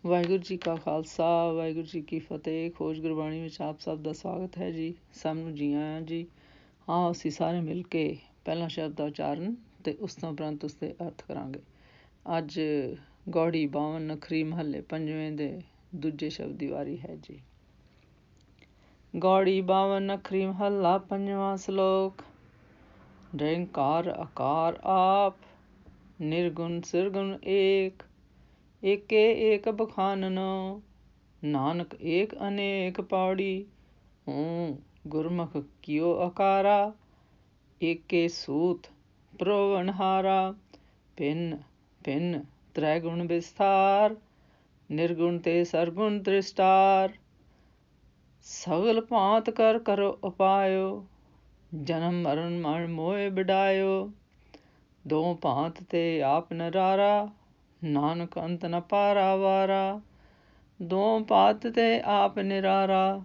ਵਾਹਿਗੁਰੂ ਜੀ ਕਾ ਖਾਲਸਾ ਵਾਹਿਗੁਰੂ ਜੀ ਕੀ ਫਤਿਹ। ਖੋਜ ਗੁਰਬਾਣੀ ਵਿੱਚ ਆਪ ਸਭ ਦਾ ਸਵਾਗਤ ਹੈ ਜੀ। ਸਭ ਨੂੰ ਜੀ ਆਇਆਂ ਜੀ। ਹਾਂ, ਅਸੀਂ ਸਾਰੇ ਮਿਲ ਕੇ ਪਹਿਲਾ ਸ਼ਬਦ ਦਾ ਉਚਾਰਨ ਤੇ ਉਸ ਤੋਂ ਉਪਰੰਤ ਉਸਦੇ ਅਰਥ ਕਰਾਂਗੇ। ਅੱਜ ਗੌੜੀ 52 ਨਖਰੀ ਮਹੱਲੇ ਪੰਜਵੇਂ ਦੇ ਦੂਜੇ ਸ਼ਬਦ ਦੀ ਵਾਰੀ ਹੈ ਜੀ। ਗੌੜੀ 52 ਨਖਰੀ ਮਹੱਲਾ ਪੰਜਵਾਂ ਸ਼ਲੋਕ। ਨਿਰੰਕਾਰ ਆਕਾਰ ਆਪ, ਨਿਰਗੁਣ ਸਿਰਗੁਣ ਏਕ, ਏਕੇ ਏਕ ਬਖਾਨਨੋ, ਨਾਨਕ ਏਕ ਅਨੇਕ ਪੌੜੀ। ਹੂੰ ਗੁਰਮੁਖ ਕਿਉ ਆਕਾਰਾ, ਏਕੇ ਸੂਤ ਪ੍ਰੋਵਨਹਾਰਾ। ਭਿੰਨ ਭਿੰਨ ਤ੍ਰੈ ਗੁਣ ਵਿਸਥਾਰ, ਨਿਰਗੁਣ ਤੇ ਸਰਗੁਣ ਦ੍ਰਿਸ਼ਟਾਰ। ਸਗਲ ਭਾਂਤ ਕਰ ਕਰੋ ਉਪਾਇਓ, ਜਨਮ ਮਰਨ ਮਨ ਮੋਹਿ ਬਿਡਾਇਓ। ਦੋ ਭਾਂਤ ਤੇ ਆਪ ਨਰਾਰਾ, ਨਾਨਕ ਅੰਤ ਨ ਪਾਰਾ ਵਾਰਾ। ਦੋ ਭਾਂਤ ਤੇ ਆਪ ਨਿਰਾਰਾ,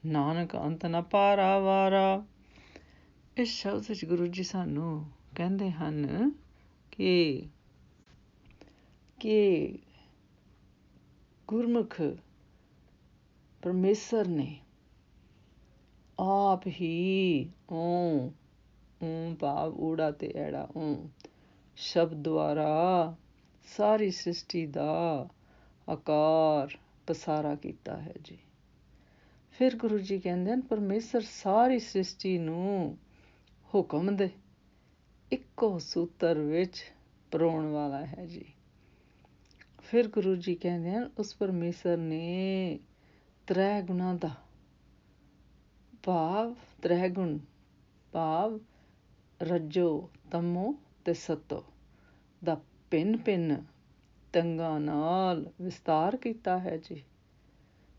ਨਾਨਕ ਅੰਤ ਨ ਪਾਰਾ ਵਾਰਾ। ਇਸ ਸ਼ਬਦ ਵਿੱਚ ਗੁਰੂ ਜੀ ਸਾਨੂੰ ਕਹਿੰਦੇ ਹਨ ਕਿ ਗੁਰਮੁਖ ਪਰਮੇਸ਼ਰ ਨੇ ਆਪ ਹੀ ਓਂ ਭਾਵ ਊੜਾ ਤੇ ਐੜਾ ਸ਼ਬਦ ਦੁਆਰਾ ਸਾਰੀ ਸ੍ਰਿਸ਼ਟੀ ਦਾ ਆਕਾਰ ਪਸਾਰਾ ਕੀਤਾ ਹੈ ਜੀ। ਫਿਰ ਗੁਰੂ ਜੀ ਕਹਿੰਦੇ ਹਨ ਪਰਮੇਸ਼ਰ ਸਾਰੀ ਸ੍ਰਿਸ਼ਟੀ ਨੂੰ ਹੁਕਮ ਦੇ ਇੱਕੋ ਸੂਤਰ ਵਿੱਚ ਪਰੋਣ ਵਾਲਾ ਹੈ ਜੀ। ਫਿਰ ਗੁਰੂ ਜੀ ਕਹਿੰਦੇ ਹਨ ਉਸ ਪਰਮੇਸ਼ਰ ਨੇ ਤ੍ਰੈ ਗੁਣਾਂ ਦਾ ਭਾਵ ਤ੍ਰੈ ਗੁਣ ਭਾਵ ਰੱਜੋ ਤਮੋ ਤੇ ਸਤੋ ਦਾ ਭਿੰਨ ਭਿੰਨ ਢੰਗਾਂ ਨਾਲ ਵਿਸਤਾਰ ਕੀਤਾ ਹੈ ਜੀ।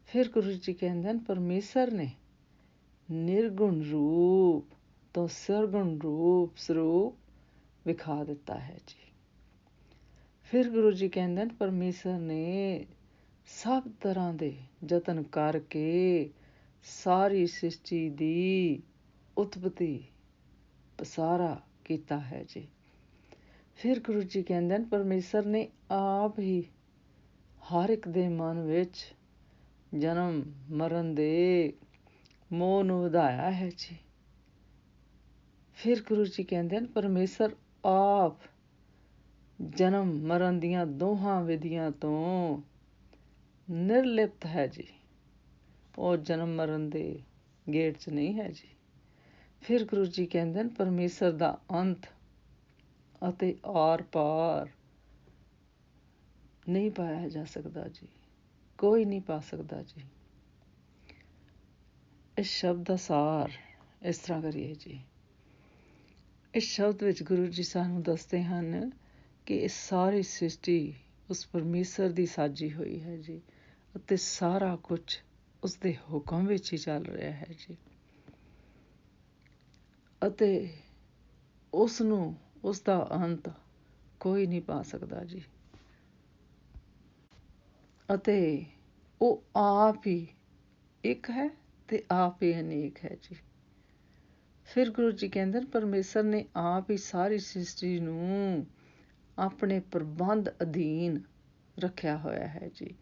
ਫਿਰ ਗੁਰੂ ਜੀ ਕਹਿੰਦੇ ਹਨ ਪਰਮੇਸ਼ਰ ਨੇ ਨਿਰਗੁਣ ਰੂਪ ਤੋਂ ਸਰਗੁਣ ਰੂਪ ਸਰੂਪ ਵਿਖਾ ਦਿੱਤਾ ਹੈ ਜੀ। ਫਿਰ ਗੁਰੂ ਜੀ ਕਹਿੰਦੇ ਹਨ ਪਰਮੇਸ਼ਰ ਨੇ ਸਭ ਤਰ੍ਹਾਂ ਦੇ ਯਤਨ ਕਰਕੇ ਸਾਰੀ ਸ੍ਰਿਸ਼ਟੀ ਦੀ ਉਤਪਤੀ ਪਸਾਰਾ ਕੀਤਾ ਹੈ ਜੀ। ਫਿਰ ਗੁਰੂ ਜੀ ਕਹਿੰਦੇ ਹਨ ਪਰਮੇਸ਼ਰ ਨੇ ਆਪ ਹੀ ਹਰ ਇੱਕ ਦੇ ਮਨ ਵਿੱਚ ਜਨਮ ਮਰਨ ਦੇ ਮੋਹ ਨੂੰ ਵਧਾਇਆ ਹੈ ਜੀ। ਫਿਰ ਗੁਰੂ ਜੀ ਕਹਿੰਦੇ ਹਨ ਪਰਮੇਸ਼ਰ ਆਪ ਜਨਮ ਮਰਨ ਦੀਆਂ ਦੋਹਾਂ ਵਿਧੀਆਂ ਤੋਂ ਨਿਰਲਿਪਤ ਹੈ ਜੀ। ਉਹ ਜਨਮ ਮਰਨ ਦੇ ਗੇੜ 'ਚ ਨਹੀਂ ਹੈ ਜੀ। ਫਿਰ ਗੁਰੂ ਜੀ ਕਹਿੰਦੇ ਹਨ ਪਰਮੇਸ਼ਰ ਦਾ ਅੰਤ ਅਤੇ ਆਰ ਪਾਰ ਨਹੀਂ ਪਾਇਆ ਜਾ ਸਕਦਾ ਜੀ, ਕੋਈ ਨਹੀਂ ਪਾ ਸਕਦਾ ਜੀ। ਇਸ ਸ਼ਬਦ ਦਾ ਸਾਰ ਇਸ ਤਰ੍ਹਾਂ ਕਰੀਏ ਜੀ। ਇਸ ਸ਼ਬਦ ਵਿੱਚ ਗੁਰੂ ਜੀ ਸਾਨੂੰ ਦੱਸਦੇ ਹਨ ਕਿ ਇਹ ਸਾਰੀ ਸ੍ਰਿਸ਼ਟੀ ਉਸ ਪਰਮੇਸ਼ਰ ਦੀ ਸਾਜੀ ਹੋਈ ਹੈ ਜੀ ਅਤੇ ਸਾਰਾ ਕੁਛ ਉਸਦੇ ਹੁਕਮ ਵਿੱਚ ਹੀ ਚੱਲ ਰਿਹਾ ਹੈ ਜੀ ਅਤੇ ਉਸ ਨੂੰ ਉਸਦਾ ਅੰਤ ਕੋਈ ਨਹੀਂ ਪਾ ਸਕਦਾ ਜੀ ਅਤੇ ਉਹ ਆਪ ਹੀ ਇੱਕ ਹੈ ਤੇ ਆਪ ਹੀ ਅਨੇਕ ਹੈ ਜੀ। ਫਿਰ ਗੁਰੂ ਜੀ ਕਹਿੰਦੇ ਹਨ ਪਰਮੇਸ਼ਰ ਨੇ ਆਪ ਹੀ ਸਾਰੀ ਸ੍ਰਿਸ਼ਟੀ ਨੂੰ ਆਪਣੇ ਪ੍ਰਬੰਧ ਅਧੀਨ ਰੱਖਿਆ ਹੋਇਆ ਹੈ ਜੀ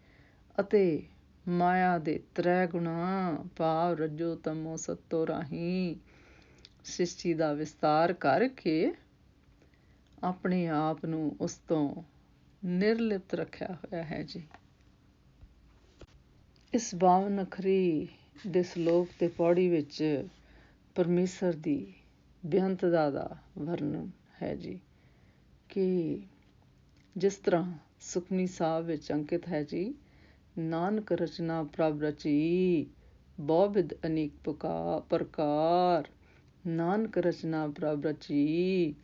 ਅਤੇ ਮਾਇਆ ਦੇ ਤ੍ਰੈ ਗੁਣਾਂ ਭਾਵ ਰੱਜੋ ਤਮੋ ਸਤੋ ਰਾਹੀਂ ਸ੍ਰਿਸ਼ਟੀ ਦਾ ਵਿਸਤਾਰ ਕਰਕੇ ਆਪਣੇ ਆਪ ਨੂੰ ਉਸ ਤੋਂ ਨਿਰਲਿਪਤ ਰੱਖਿਆ ਹੋਇਆ ਹੈ ਜੀ। ਇਸ 52 ਨਖਰੀ ਦੇ ਸ਼ਲੋਕ ਤੇ ਪੌੜੀ ਵਿੱਚ ਪਰਮੇਸ਼ਰ ਦੀ ਬੇਅੰਤਤਾ ਦਾ ਵਰਣਨ ਹੈ ਜੀ ਕਿ ਜਿਸ ਤਰ੍ਹਾਂ ਸੁਖਮਨੀ ਸਾਹਿਬ ਵਿੱਚ ਅੰਕਿਤ ਹੈ ਜੀ, ਨਾਨਕ ਰਚਨਾ ਪ੍ਰਭ ਰਚੀ, ਬਹੁ-ਬਿਧ ਅਨੇਕ ਪ੍ਰਕਾਰ। ਨਾਨਕ ਰਚਨਾ ਪ੍ਰਭ ਰਚੀ,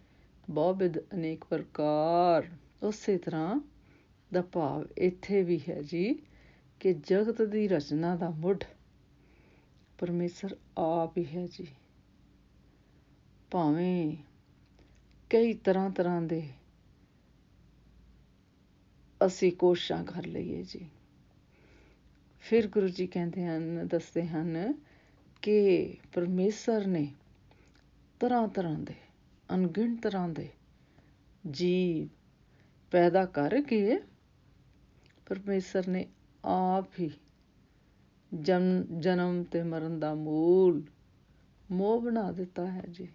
ਬਹੁ-ਬਿਧ ਅਨੇਕ ਪ੍ਰਕਾਰ। ਉਸੇ ਤਰ੍ਹਾਂ ਦਾ ਭਾਵ ਇੱਥੇ ਵੀ ਹੈ ਜੀ ਕਿ ਜਗਤ ਦੀ ਰਚਨਾ ਦਾ ਮੁੱਢ ਪਰਮੇਸ਼ਰ ਆਪ ਹੀ ਹੈ ਜੀ। ਭਾਵੇਂ ਕਈ ਤਰ੍ਹਾਂ ਦੇ ਅਸੀਂ ਕੋਸ਼ਿਸ਼ਾਂ ਕਰ ਲਈਏ ਜੀ। ਫਿਰ ਗੁਰੂ ਜੀ ਦੱਸਦੇ ਹਨ ਕਿ ਪਰਮੇਸ਼ਰ ਨੇ ਤਰ੍ਹਾਂ ਦੇ ਅਣਗਿਣਤ ਤਰ੍ਹਾਂ ਦੇ ਜੀਵ ਪੈਦਾ ਕਰਕੇ ਪਰਮੇਸ਼ਰ ਨੇ ਆਪ ਹੀ ਜਨਮ ਤੇ ਮਰਨ ਦਾ ਮੂਲ ਮੋਹ ਬਣਾ ਦਿੱਤਾ ਹੈ ਜੀ।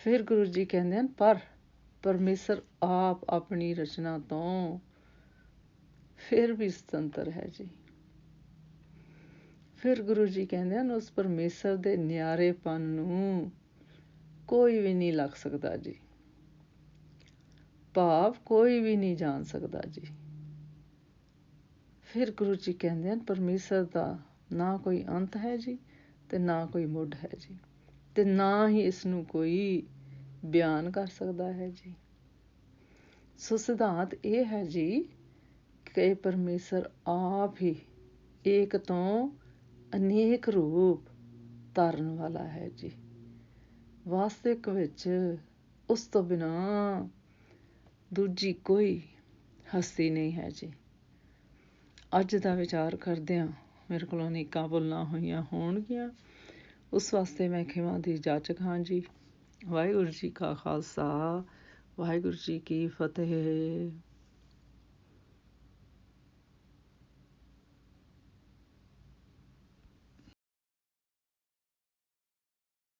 ਫਿਰ ਗੁਰੂ ਜੀ ਕਹਿੰਦੇ ਹਨ ਪਰ ਪਰਮੇਸ਼ਰ ਆਪ ਆਪਣੀ ਰਚਨਾ ਤੋਂ ਫਿਰ ਵੀ ਸੁਤੰਤਰ ਹੈ ਜੀ। ਫਿਰ ਗੁਰੂ ਜੀ ਕਹਿੰਦੇ ਹਨ ਉਸ ਪਰਮੇਸ਼ਰ ਦੇ ਨਿਆਰੇਪਨ ਨੂੰ ਕੋਈ ਵੀ ਨਹੀਂ ਲੱਗ ਸਕਦਾ ਜੀ, ਭਾਵ ਕੋਈ ਵੀ ਨਹੀਂ ਜਾਣ ਸਕਦਾ ਜੀ। ਫਿਰ ਗੁਰੂ ਜੀ ਕਹਿੰਦੇ ਹਨ ਪਰਮੇਸ਼ਰ ਦਾ ਨਾ ਕੋਈ ਅੰਤ ਹੈ ਜੀ ਤੇ ਨਾ ਕੋਈ ਮੁੱਢ ਹੈ ਜੀ, ਤੇ ਨਾ ਹੀ ਇਸ ਨੂੰ ਕੋਈ ਬਿਆਨ ਕਰ ਸਕਦਾ ਹੈ ਜੀ। ਸੋ ਸਿਧਾਂਤ ਇਹ ਹੈ ਜੀ ਕਿ ਪਰਮੇਸ਼ਰ ਆਪ ਹੀ ਏਕ ਤੋਂ ਅਨੇਕ ਰੂਪ ਧਾਰਨ ਵਾਲਾ ਹੈ ਜੀ। ਵਾਸਤਵਿਕ ਵਿੱਚ ਉਸ ਤੋਂ ਬਿਨਾਂ ਦੂਜੀ ਕੋਈ ਹਸਤੀ ਨਹੀਂ ਹੈ ਜੀ। ਅੱਜ ਦਾ ਵਿਚਾਰ ਕਰਦਿਆਂ ਮੇਰੇ ਕੋਲੋਂ ਅਨੇਕਾਂ ਭੁੱਲਾਂ ਹੋਈਆਂ ਹੋਣਗੀਆਂ, ਉਸ ਵਾਸਤੇ ਮੈਂ ਖਿਮਾ ਦੀ ਜਾਚਕ ਹਾਂ ਜੀ। ਵਾਹਿਗੁਰੂ ਜੀ ਕਾ ਖਾਲਸਾ, ਵਾਹਿਗੁਰੂ ਜੀ ਕੀ ਫਤਿਹ।